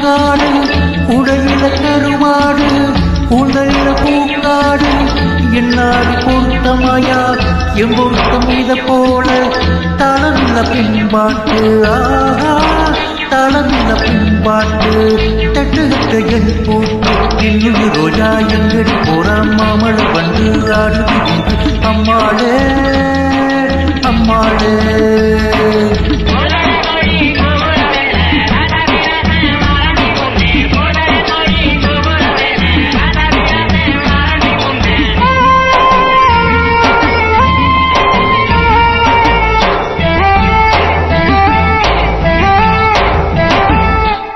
பூங்காடு உடையில கருமாடு உடல்ல பூங்காடு என்னாடி பொருத்தமாயா எம்பொருத்தம் இத போல தளர்ந்த பின்பாட்டு ஆஹா தளர்ந்த பின்பாட்டு தட்டுகிட்ட என் போட்டு இன்னொரு ரோஜா எங்கடி போறான் மாமழ வந்து ஆடுது அம்மாளே அம்மாளே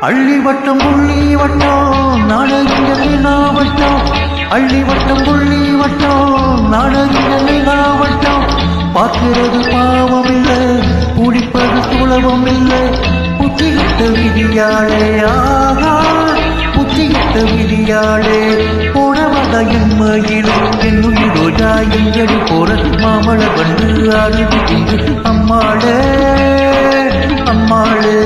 அள்ளி வட்டம் புள்ளி வட்டம் நாடகினா வட்டம் அள்ளி வட்டம் புள்ளி வட்டம் நாடகினா வட்டம் பார்க்கிறது பாவம் இல்லை குடிப்பது சுலபம் இல்லை புத்திகிட்ட விதியாளே ஆகா புத்திகிட்ட விதியாளே போனவத என்மையிலும் என்னுயிர் ரோஜா எங்கடி போற மாமழ வந்து ஆடுது அம்மாளே அம்மாளே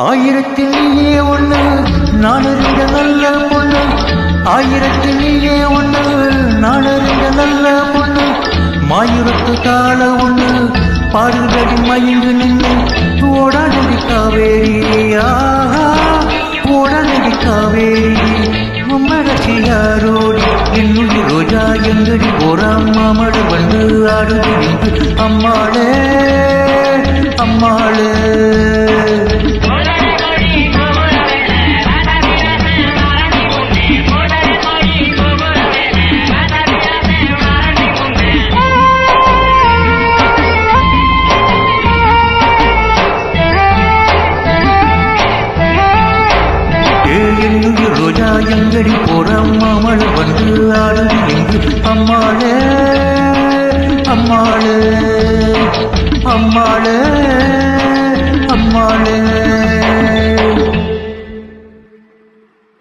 ஆயிரத்தில் நீயே ஒண்ணு நான் அறிந்த நல்ல பொண்ணு ஆயிரத்தில் நீயே ஒண்ணு நான் அறிந்த நல்ல பொண்ணு மாயுரத்து கால ஒண்ணு பாடுதடி மயங்கு நின்று ஓடானடி காவேரி ஆஹா ஓடானடி காவேரி உம்மடச்சி யாரோடி என்னுடைய ரோஜா எங்கடி போறாம் மாமழ வந்து ஆடுது அம்மாளே அம்மாளே ரோஜா எங்கடி போற மாமழ வந்து ஆடுது